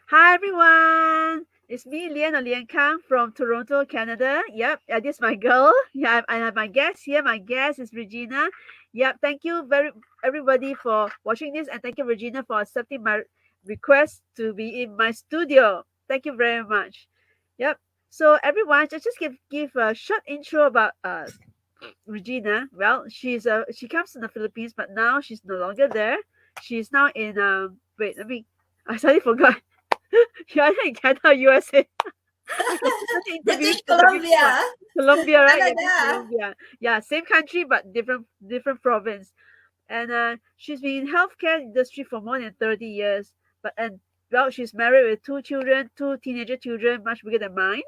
Hi everyone, it's me, Lian or Lian Kang from Toronto, Canada. Yep, this is my girl. Yeah, I have my guest here. My guest is Regina. Yep, thank you very everybody for watching this, and thank you Regina for accepting my request to be in my studio. Thank you very much. Yep. So everyone, just give a short intro about Regina. Well, she comes from the Philippines, but now she's no longer there. She's now in wait, let me I suddenly forgot. You're either in Canada or USA. Because the interview British is the beginning one. Columbia, Colombia, right? Yeah, British Canada. Columbia. Yeah, same country but different province. And she's been in healthcare industry for more than 30 years. But and well, she's married with two children, two teenager children, much bigger than mine.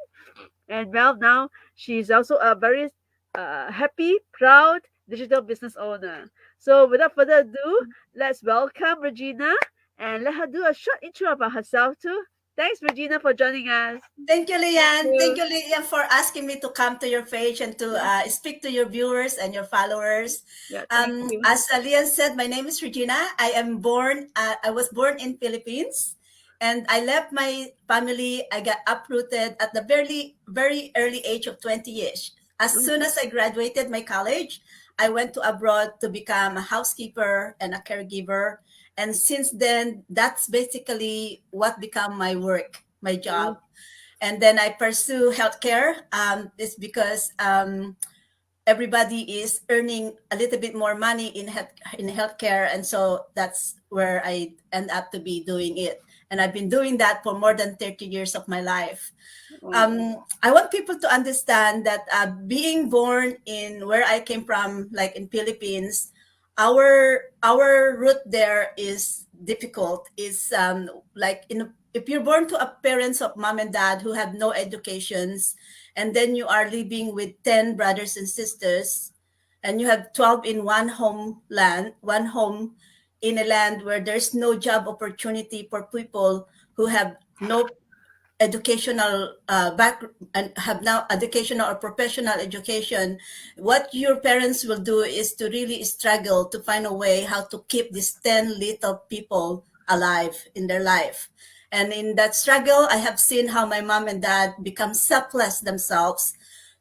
And well, now she's also a very happy, proud digital business owner. So without further ado, let's welcome Regina and let her do a short intro about herself too. Thanks, Regina, for joining us. Thank you, Thank Lian. Thank you. you, Lian, for asking me to come to your page and to speak to your viewers and your followers. Yeah, thank you. As Lian said, my name is Regina. I was born in Philippines, and I left my family. I got uprooted at the very early age of 20 years. As Oh, soon as I graduated my college, I went to abroad to become a housekeeper and a caregiver. And since then, that's basically what become my work, my oh, job. And then I pursue healthcare. It's because everybody is earning a little bit more money in healthcare, and so that's where I end up to be doing it. And I've been doing that for more than 30 years of my life. oh, I want people to understand that being born in where I came from, like in Philippines, our root there is difficult. Is like in if you're born to a parents of mom and dad who have no educations, and then you are living with 10 brothers and sisters, and you have 12 in one home in a land where there's no job opportunity for people who have no educational back and have now educational or professional education. What your parents will do is to really struggle to find a way how to keep these 10 little people alive in their life. And in that struggle, I have seen how my mom and dad become selfless themselves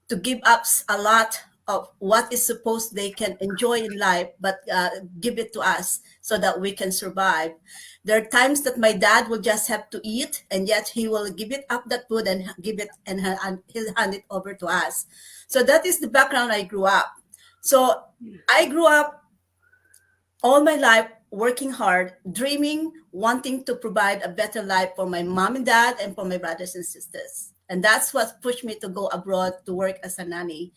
to give up a lot of what is supposed they can enjoy in life, but give it to us so that we can survive. There are times that my dad will just have to eat, and yet he will give it up that food and give it and he'll hand it over to us. So that is the background I grew up. So I grew up all my life working hard, dreaming, wanting to provide a better life for my mom and dad and for my brothers and sisters. And that's what pushed me to go abroad to work as a nanny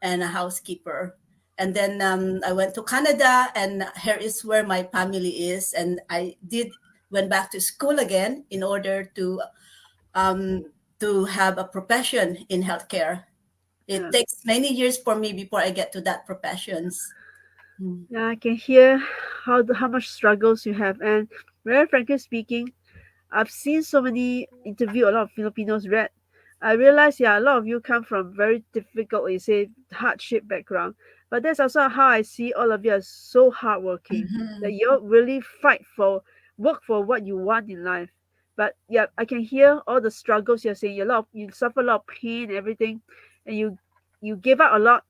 and a housekeeper. And then I went to Canada, and here is where my family is. And I did went back to school again in order to have a profession in healthcare. It yeah. takes many years for me before I get to that professions. Mm. Yeah, I can hear how much struggles you have, and very frankly speaking, I've seen so many interview a lot of Filipinos read. I realize, yeah, a lot of you come from very difficult, you say, hardship background. But that's also how I see all of you are so hardworking that Mhm. you really work for what you want in life. But yeah, I can hear all the struggles you're saying. You suffer a lot of pain, everything, and you give up a lot.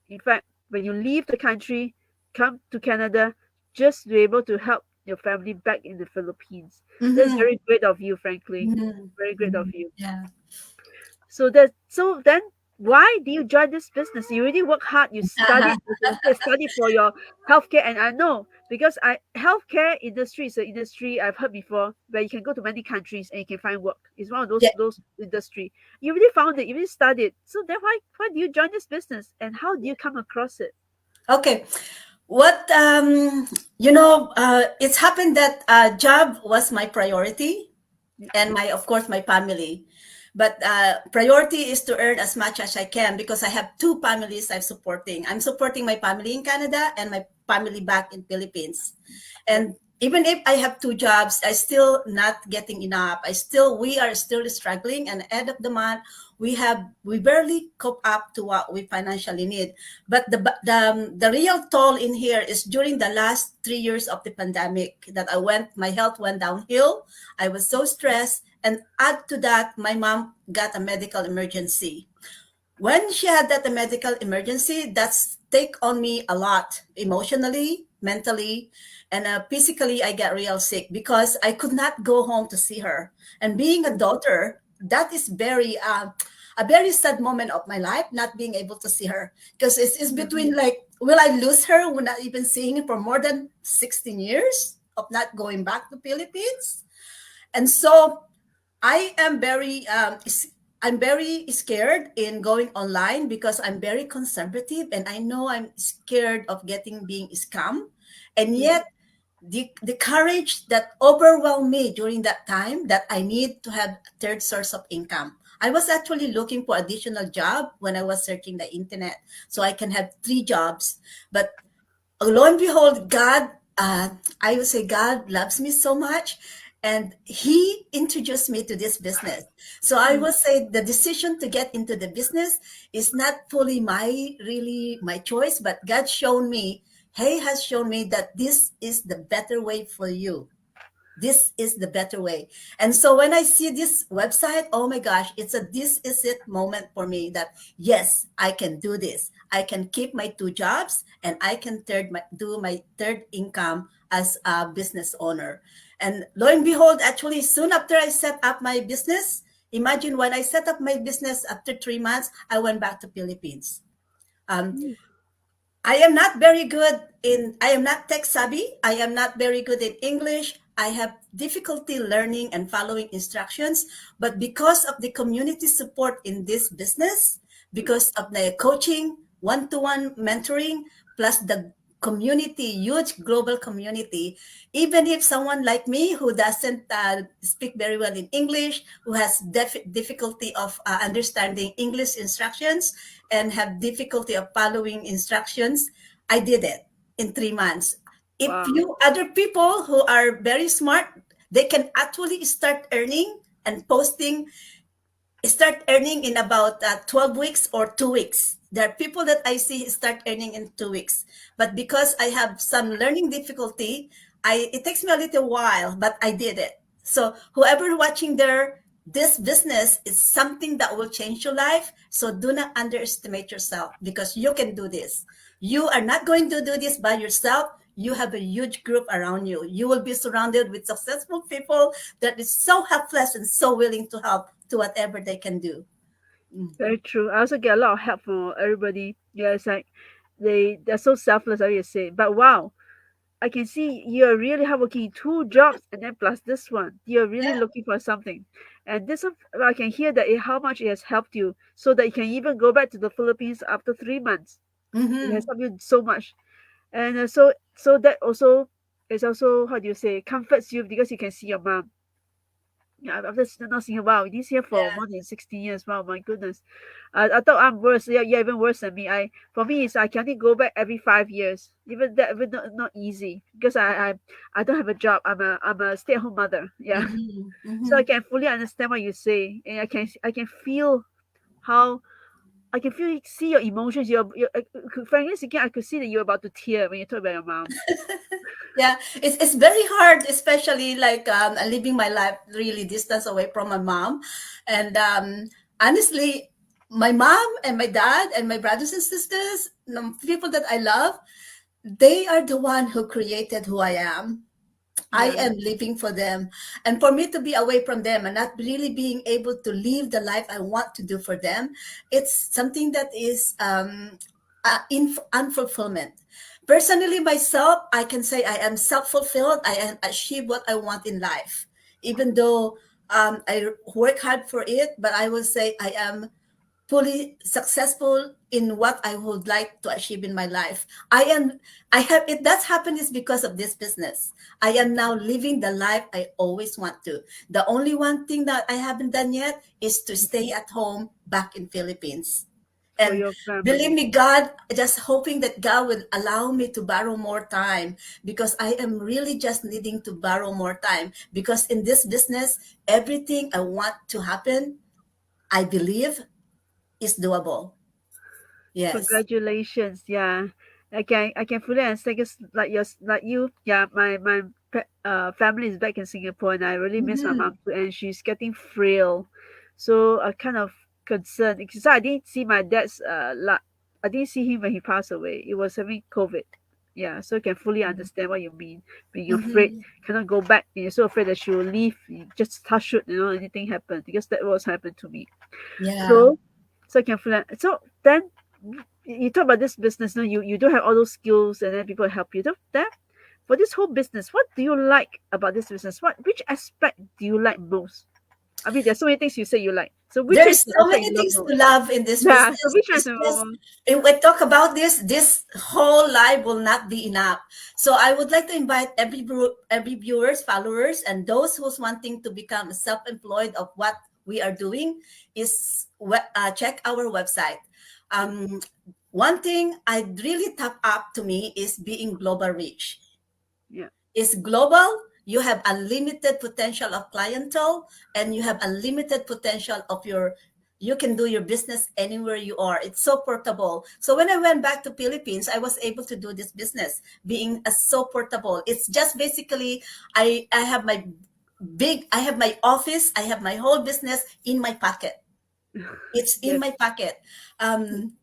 In fact, when you leave the country, come to Canada just to be able to help your family back in the Philippines. That's Mhm. very great of you, frankly. Mhm. Very great of Mhm. you. Yeah. So then why do you join this business? You really work hard, you studied, you studied for your healthcare, and I know because I healthcare industry is an industry I've heard before where you can go to many countries and you can find work. It's one of Yeah. those industry. You really found it, you really studied. So then why do you join this business and how do you come across it? Okay. What it's happened that job was my priority, Yeah, and my of course my family. But priority is to earn as much as I can because I have two families I'm supporting. I'm supporting my family in Canada and my family back in Philippines. yeah, And even if I have two jobs, I still not getting enough. We are still struggling, and end of the month, we barely cope up to what we financially need. But the real toll in here is during the last 3 years of the pandemic that my health went downhill. I was so stressed, and add to that, my mom got a medical emergency. When she had that medical emergency, that's take on me a lot emotionally, mentally, and physically. I get real sick because I could not go home to see her. And being a daughter, that is a very sad moment of my life, not being able to see her, because it's Mhm. between like, will I lose her? We're not even seeing her for more than 16 years of not going back to Philippines. And so I am I'm very scared in going online because I'm very conservative, and I know I'm scared of getting being scammed. And Mhm. yet the courage that overwhelmed me during that time, that I need to have a third source of income. I was actually looking for additional job when I was searching the internet so I can have three jobs. But lo and behold, I would say God loves me so much, and He introduced me to this business. So I Mhm. would say the decision to get into the business is not fully really my choice, but God shown me, He has shown me that this is the better way for you. This is the better way. And so when I see this website, oh my gosh, it's a this is it moment for me, that yes, I can do this. I can keep my two jobs, and I can do my third income as a business owner. And lo and behold, actually soon after I set up my business, imagine, when I set up my business, after 3 months, I went back to Philippines. Um, Ooh. I am not tech savvy. I am not very good in English. I have difficulty learning and following instructions. But because of the community support in this business, because of the coaching, one to one mentoring, plus the community, huge global community, even if someone like me who doesn't speak very well in English, who has difficulty of understanding English instructions, and have difficulty of following instructions, I did it in 3 months. If Wow. you other people who are very smart, they can actually start earning in about 12 weeks or 2 weeks. There are people that I see start earning in 2 weeks. But because I have some learning difficulty, it takes me a little while, but I did it. So whoever watching there, this business is something that will change your life. So do not underestimate yourself, because you can do this. You are not going to do this by yourself. You have a huge group around you. You will be surrounded with successful people that is so helpless and so willing to help to whatever they can do. Mm. Very true. I also get a lot of help from everybody. Yeah, it's like they're so selfless, as you say. But wow, I can see you're really hardworking. Two jobs and then plus this one. You're really Yeah. looking for something. And this one, I can hear that how much it has helped you, so that you can even go back to the Philippines after 3 months. It has Hmm. helped you so much. And so that also is also, how do you say, comforts you because you can see your mom. Yeah, after not seeing her, wow, this here for Yeah. more than 16 years. Wow, my goodness. I thought I'm worse. Yeah, you're even worse than me. For me, it's I can only go back every 5 years. Even that, even not easy because I don't have a job. I'm a stay-at-home mother. Yeah, Hmm. so I Hmm. can fully understand what you say, and I can feel how I can feel see your emotions. Frankly speaking, I could see that you're about to tear when you talk about your mom. Yeah, it's very hard, especially like living my life really distance away from my mom, and honestly, my mom and my dad and my brothers and sisters, people that I love, they are the one who created who I am. I Yeah, am living for them. And for me to be away from them and not really being able to live the life I want to do for them, it's something that is unfulfillment. Personally, myself, I can say I am self fulfilled. I am achieve what I want in life. Even though I work hard for it, but I will say I am fully successful in what I would like to achieve in my life. I have it that's happened is because of this business. I am now living the life I always want to. The only one thing that I haven't done yet is to stay at home back in Philippines. for And your believe family. me, God, just hoping that God will allow me to borrow more time, because I am really just needing to borrow more time, because in this business, everything I want to happen, I believe is doable. Yes. Congratulations. Yeah. I can fully understand because like you, yeah, family is back in Singapore and I really miss my Mm-hmm. mom too and she's getting frail. So I kind of concerned because I didn't see my dad's I didn't see him when he passed away. It was having COVID. Yeah, so I can fully understand what you mean. When you're afraid, Mm-hmm. cannot go back, and you're so afraid that she will leave. You just touch it, anything happen because that was happened to me. Yeah. So, so I can feel that. So then you talk about this business, no, you don't have all those skills, and then people help you. Then for this whole business, what do you like about this business? Which aspect do you like most? I mean, there's so many things you say you like. So which is There's the so aspect many you love things to most? love in this Yeah. So business. which one is It's the just, most? if we talk about this whole live will not be enough. So I would like to invite every viewers, followers, and those who's wanting to become self-employed of what we are doing is check our website. Yeah. Um, One thing I really tap up to me is being global reach. Yeah. Is global. You have unlimited potential of clientele, and you have unlimited potential of your, you can do your business anywhere you are. It's so portable. So when I went back to Philippines, I was able to do this business being so portable. It's just basically, I have my I have my office, I have my whole business in my pocket. It's in Yes. my pocket. um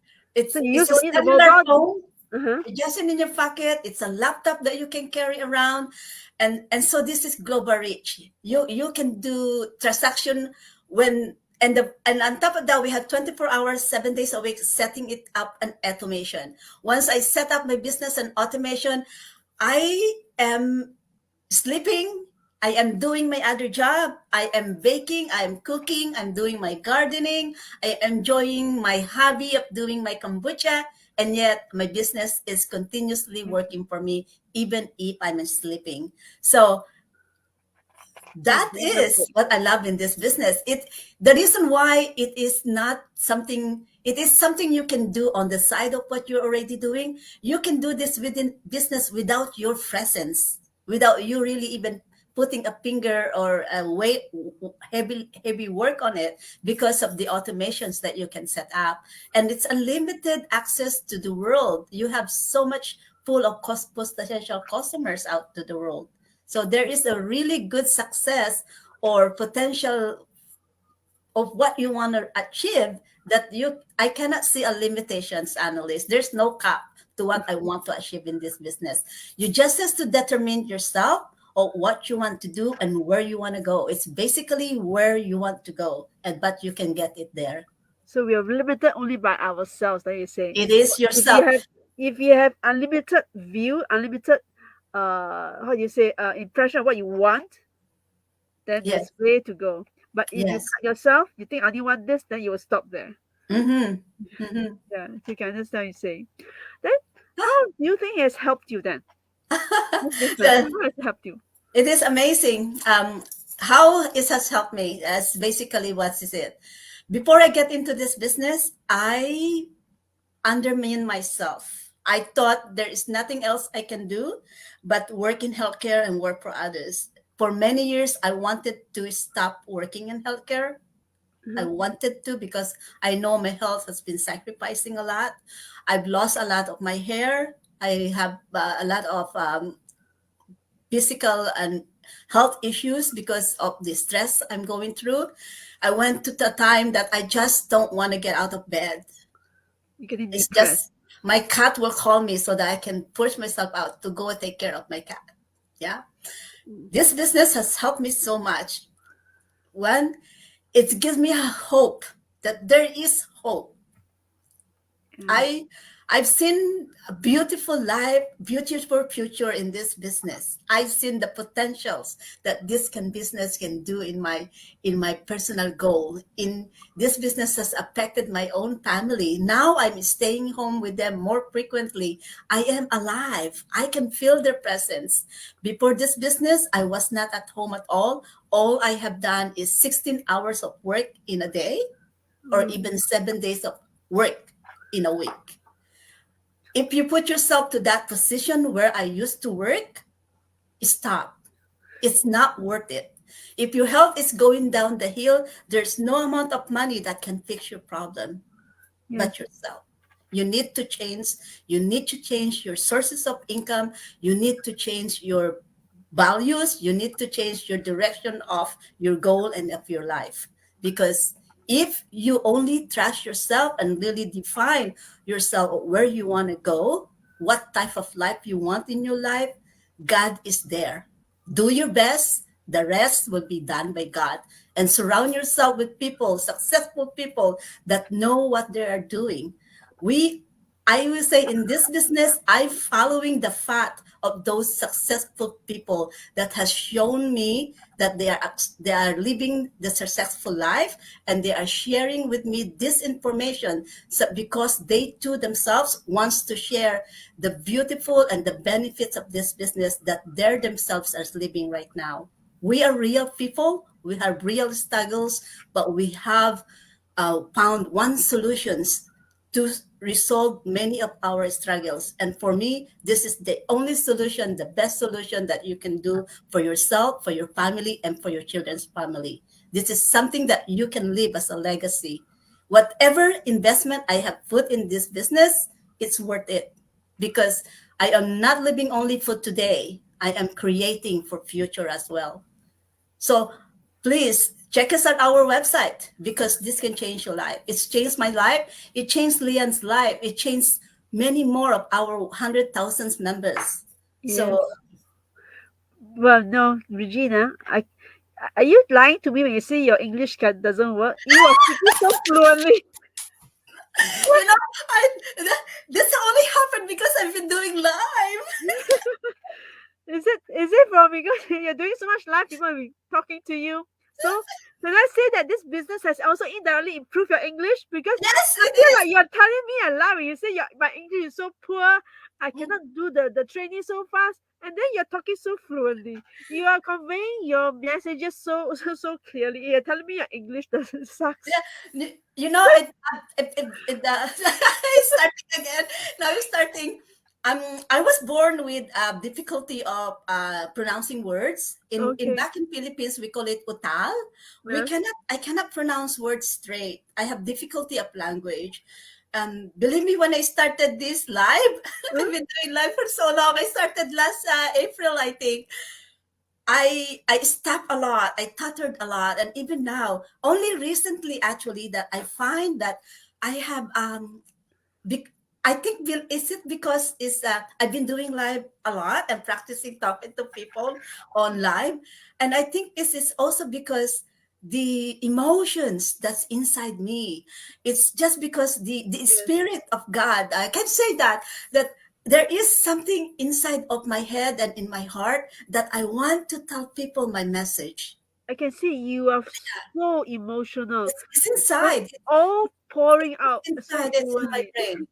So you it's use a only the cellular mobile. phone, Uh-huh. just in your pocket. It's a laptop that you can carry around, and so this is global reach. You can do transaction when, and on top of that, we have 24 hours, 7 days a week, setting it up and automation. Once I set up my business and automation, I am sleeping, I am doing my other job, I am baking, I am cooking, I'm doing my gardening, I am enjoying my hobby of doing my kombucha, and yet my business is continuously working for me even if I'm sleeping. So That's that wonderful. is what I love in this business. It, the reason why it is not something, it is something you can do on the side of what you're already doing. You can do this within business without your presence, without you really even putting a finger or a weight, heavy work on it, because of the automations that you can set up. And it's unlimited access to the world. You have so much full of potential customers out to the world. So there is a really good success or potential of what you want to achieve, that you, I cannot see a limitations, analyst. There's no cap to what I want to achieve in this business. You just have to determine yourself or what you want to do and where you want to go. It's basically where you want to go, and but you can get it there. So we are limited only by ourselves, like you say. It is If you yourself. have if you have unlimited view, unlimited how do you say impression of what you want, then Yes. there's way to go. But if you Yes. cut yourself, you think I only want this, then you will stop there. Mm-hmm. Mm-hmm. Yeah, so you can understand what you say. Then how do you think it has helped you then? This business, So how has it helped you? it is amazing how it has helped me. As basically what is it. Before I get into this business, I undermined myself. I thought there is nothing else I can do but work in healthcare and work for others. For many years, I wanted to stop working in healthcare. I Uh-huh. wanted to, because I know my health has been sacrificing a lot. I've lost a lot of my hair. I have a lot of physical and health issues because of the stress I'm going through. I went to the time that I just don't want to get out of bed. You're getting It's depressed. just my cat will call me so that I can push myself out to go and take care of my cat. Yeah. Mm. This business has helped me so much. One, it gives me a hope that there is hope. Yeah. I I've seen a beautiful life, beautiful future in this business. I've seen the potentials that this can business can do in my personal goal. In this business has affected my own family. Now I'm staying home with them more frequently. I am alive. I can feel their presence. Before this business, I was not at home at all. All I have done is 16 hours of work in a day, or Mm. even 7 days of work. in a week. If you put yourself to that position where I used to work, stop. It's not worth it. If your health is going down the hill, there's no amount of money that can fix your problem Yes. but yourself. You need to change. You need to change your sources of income. You need to change your values. You need to change your direction of your goal and of your life. Because if you only trust yourself and really define yourself where you want to go, what type of life you want in your life, God is there. Do your best. The rest will be done by God. And surround yourself with people, successful people that know what they are doing. We, I will say in this business, I'm following the path of those successful people that has shown me that they are living the successful life, and they are sharing with me this information, so because they too themselves wants to share the beautiful and the benefits of this business that they themselves are living right now. We are real people. We have real struggles, but we have found one solutions to resolve many of our struggles. And for me, this is the only solution, the best solution that you can do for yourself, for your family, and for your children's family. This is something that you can leave as a legacy. Whatever investment I have put in this business, it's worth it, because I am not living only for today. I am creating for future as well. So please check us at our website, because this can change your life. It's changed my life. It changed Leon's life. It changed many more of our 100,000 members. So Yes. Well, no, Regina, are you lying to me when you say your English doesn't work? You are speaking so fluently. you know, I this only happened because I've been doing live. Is it from because you're doing so much live, people will be talking to you? So can I say that this business has also indirectly improved your English? Because Yes, I it feel is. like you're telling me a lie when you say my English is so poor, I Mm. cannot do the training so fast, and then you're talking so fluently. You are conveying your messages so clearly. You're telling me your English doesn't sucks. Yeah, you know, it's starting again. Now it's starting. I was born with difficulty of pronouncing words. In Okay. back in Philippines, we call it utal. Yes. I cannot pronounce words straight. I have difficulty of language. Believe me, when I started this live, I've Huh? been doing live for so long. I started last April, I think. I stepped a lot. I tuttered a lot, and even now, only recently actually that I find that I have bec- I think is it because is I've been doing live a lot and practicing talking to people on live, and I think this is also because the emotions that's inside me, it's just because the Yes. spirit of God, I can say that there is something inside of my head and in my heart that I want to tell people my message. I can see you are so emotional. It's But inside. all pouring It's out so inside. It's in my fluently. brain.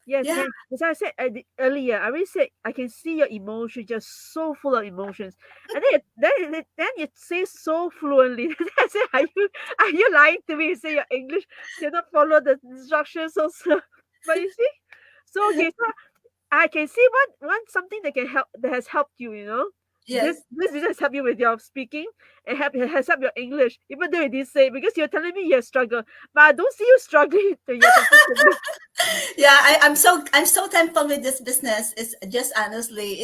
Yes, Yeah. as I said earlier, I already said I can see your emotions, just so full of emotions, and then you say so fluently. Then I say, are you lying to me? You say your English cannot follow the instructions also, but you see, so okay, so I can see one something that can help that has helped you. Yes. This business help you with your speaking and it has helped your English. Even though you didn't say because you're telling me you struggle, but I don't see you struggling when you're talking to me. Yeah, I'm so thankful with this business. It's just honestly,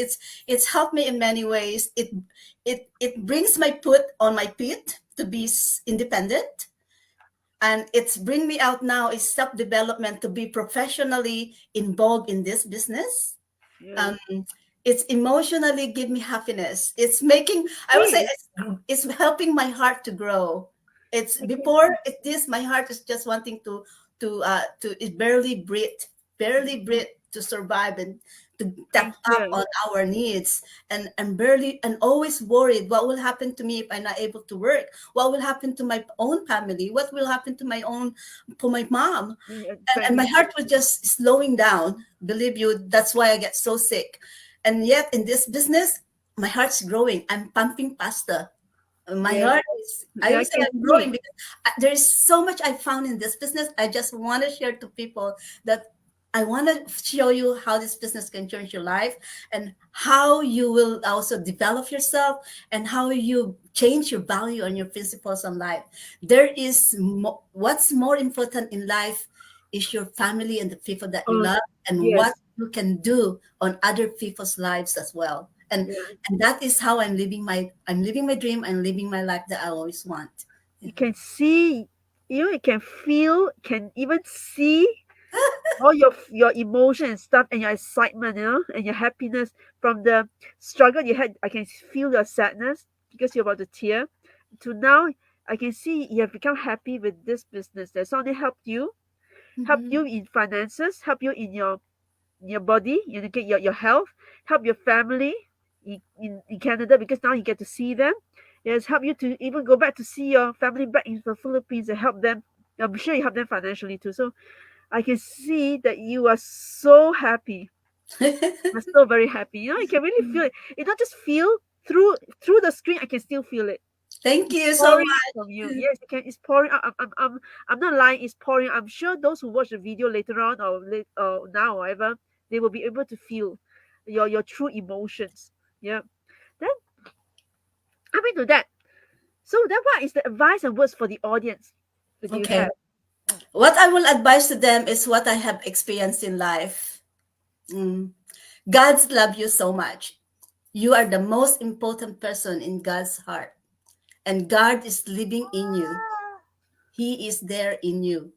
it's helped me in many ways. It brings my foot on my feet to be independent, and it's bring me out now is self development to be professionally involved in this business. Yes, um, it's emotionally give me happiness. It's making, I would say, see, it's helping my heart to grow. It's I can before see. it this my heart is just wanting to it barely breathe to survive and to And tap up here, on our needs, and barely, and always worried what will happen to me if I'm not able to work, what will happen to my own family, what will happen to my own, to my mom. And my family. heart was just slowing down. Believe you, that's why I get so sick. And yet in this business, my heart's growing. I'm pumping faster. My Yes, heart is, I yeah, I would say can I'm growing see. because there is so much I found in this business. I just want to share to people that I want to show you how this business can change your life and how you will also develop yourself and how you change your value and your principles on life. There is what's more important in life is your family and the people that you Oh, love and what yes. you can do on other people's lives as well. Yeah. And that is how I'm living my dream. I'm living my life that I always want. You Yeah. can see, you can feel, can even see all your emotion and stuff and your excitement, and your happiness from the struggle you had. I can feel your sadness because you're about to tear. To now, I can see you have become happy with this business. That's only help Mhm. you in finances, help you in your body, get your health, help your family in Canada because now you get to see them. Yes, help you to even go back to see your family back in the Philippines and help them. I'm sure you help them financially too. So I can see that you are so happy. You're so very happy. You can really feel it. It's not just feel through the screen. I can still feel it. Thank It's you so pouring much. from you. Yes, it can. It's pouring. I'm not lying. It's pouring. I'm sure those who watch the video later on or now or whatever, they will be able to feel your true emotions. Yeah. Then coming to that. So then, what is the advice and words for the audience that you Okay. have? Mm. What I will advise to them is what I have experienced in life. Mm. God's love you so much. You are the most important person in God's heart. And God is living in you. He is there in you.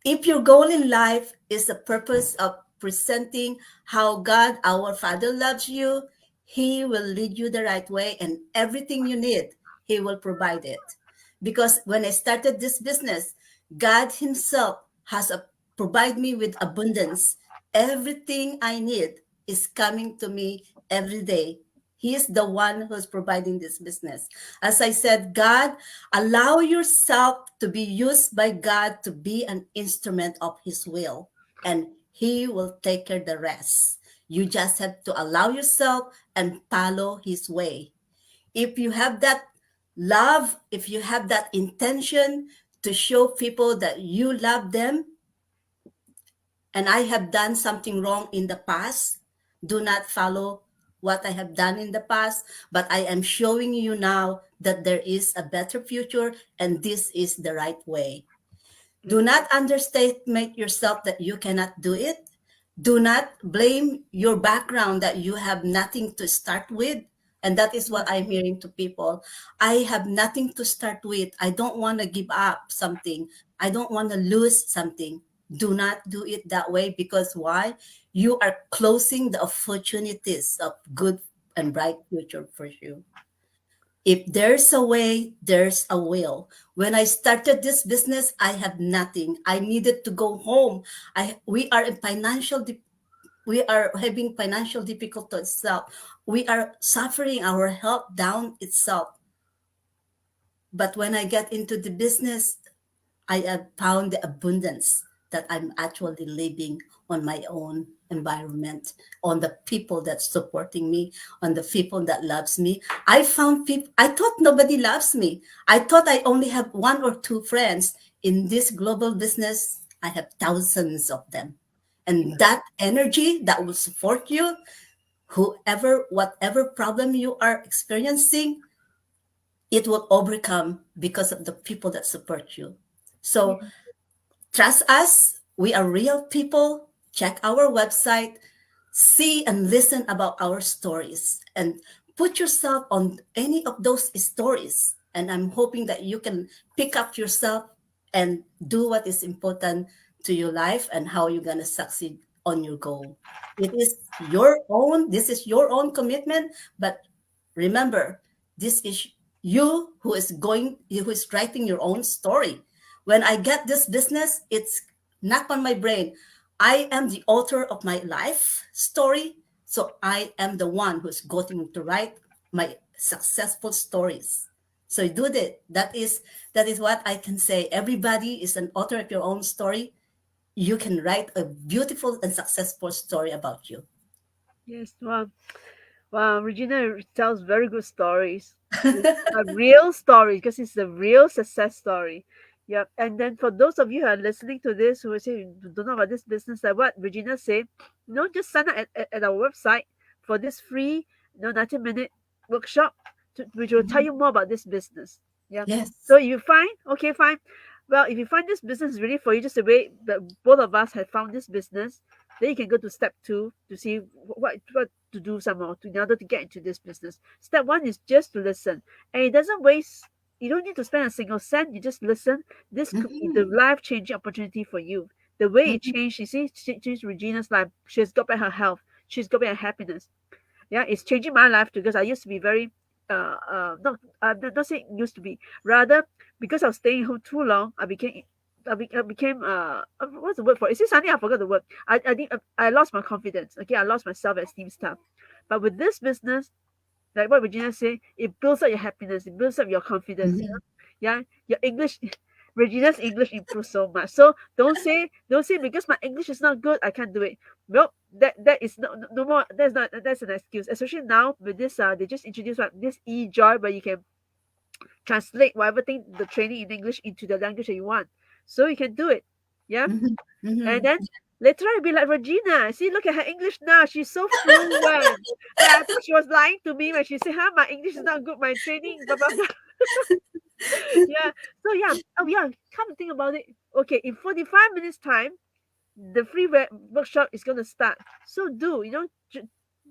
If your goal in life is the purpose of presenting how God, our Father, loves you, He will lead you the right way and everything you need, He will provide it. Because when I started this business, God Himself has provide me with abundance. Everything I need is coming to me every day. He is the one who's providing this business. As I said, God, allow yourself to be used by God to be an instrument of His will, and He will take care of the rest. You just have to allow yourself and follow His way. If you have that love, if you have that intention to show people that you love them, and I have done something wrong in the past, do not follow what I have done in the past, but I am showing you now that there is a better future and this is the right way. Do Yes. not underestimate yourself that you cannot do it. Do not blame your background that you have nothing to start with. And that is what I'm hearing to people. I have nothing to start with. I don't want to give up something. I don't want to lose something. Do not do it that way because why? You are closing the opportunities of good and bright future for you. If there's a way, there's a will. When I started this business, I had nothing. I needed to go home. We are in we are having financial difficulty itself. We are suffering our health down itself. But when I get into the business, I have found the abundance that I'm actually living on my own environment, on the people that's supporting me, on the people that loves me. I found people, I thought nobody loves me. I thought I only have one or two friends. In this global business, I have thousands of them. And that energy that will support you, whoever, whatever problem you are experiencing, it will overcome because of the people that support you. So Yes. trust us. We are real people. Check our website, see and listen about our stories, and put yourself on any of those stories. And I'm hoping that you can pick up yourself and do what is important to your life and how you're going to succeed on your goal. It is your own, this is your own commitment, but remember, this is you who is writing your own story. When I get this business, it's not on my brain. I am the author of my life story. So I am the one who's going to write my successful stories. So do that. That is what I can say. Everybody is an author of your own story. You can write a beautiful and successful story about you. Yes. Wow. Wow. Regina tells very good stories. It's a real story because it's a real success story. Yep. And then for those of you who are listening to this who say you don't know about this business, like what Regina said, just sign up at our website for this free, 90-minute workshop which will tell Mhm. you more about this business. Yeah. Yes. So you find, okay, fine. Well, if you find this business is really for you, just the way that both of us have found this business, then you can go to step two to see what to do some more in order to get into this business. Step one is just to listen, and it doesn't waste. You don't need to spend a single cent. You just listen. This could be the Mhm. life changing opportunity for you. The way it Mhm. changed, you see, changed Regina's life. She's got back her health. She's got back her happiness. Yeah, it's changing my life too because I used to be very not not saying used to be, rather because I was staying home too long. I became what's the word for it? Is it something I forgot the word? I think I lost my confidence. Okay, I lost my self esteem stuff. But with this business, like what Regina said, it builds up your happiness, it builds up your confidence. Mhm. Yeah, your English, Regina's English improves so much. So don't say because my English is not good, I can't do it. Nope, that is no more. That's an excuse. Especially now with this, they just introduced this e-joy where you can translate whatever thing the training in English into the language that you want. So you can do it. Yeah, Mhm. and Mhm. then later on, I'll be like, Regina, see, look at her English now. She's so fluent. Like, I thought she was lying to me when she said, huh, my English is not good, my training, blah, blah, blah. Yeah. So, yeah. Oh, yeah. Come to think about it. Okay, in 45 minutes' time, the free workshop is going to start. So,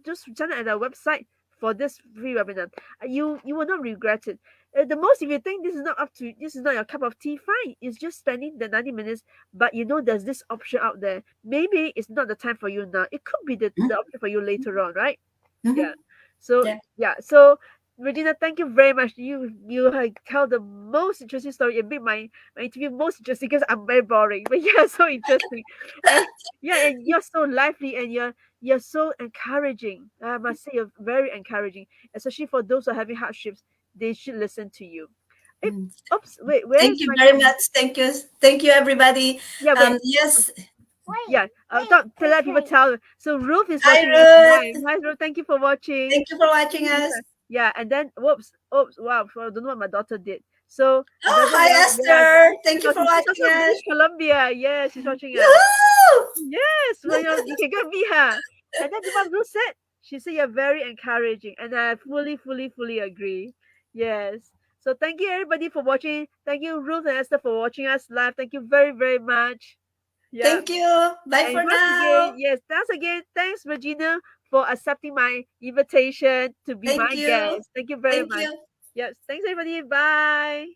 just sign up at our website for this free webinar. You will not regret it. The most, if you think this is not your cup of tea, fine. It's just spending the 90 minutes, but there's this option out there. Maybe it's not the time for you now. It could be the Mhm. option for you later on, right? Yeah. Mhm. So Yeah. yeah. So Regina, thank you very much. You have tell the most interesting story. It made my interview most interesting because I'm very boring. But yeah, so interesting. And yeah, and you're so lively and you're so encouraging. I must say you're very encouraging, especially for those who are having hardships. They should listen to you. Eh, Mm. oops, wait, where Thank is you my very much. Thank you. Thank you, everybody. yeah, wait. Yes. Yeah, to let people tell. So Ruth is Hi, watching us live. Ruth. Hi Ruth, thank you for watching. Thank you for watching us. Yeah, and then whoops, wow, I don't know what my daughter did. So Oh, another hi, one, yeah, Esther. Thank you so for she's watching also us. British Columbia. Yes, she's watching us. Yoo-hoo! Yes, well, you can go meet her. And then what Ruth said, she said you're very encouraging, and I fully agree. Yes. So thank you everybody for watching. Thank you Ruth and Esther for watching us live. Thank you very much. Yeah. Thank you. Bye And for once again, now. yes, once again, thanks Regina for accepting my invitation to be Thank my you. guest. Thank you very Thank much. you. Yes, thanks everybody. Bye.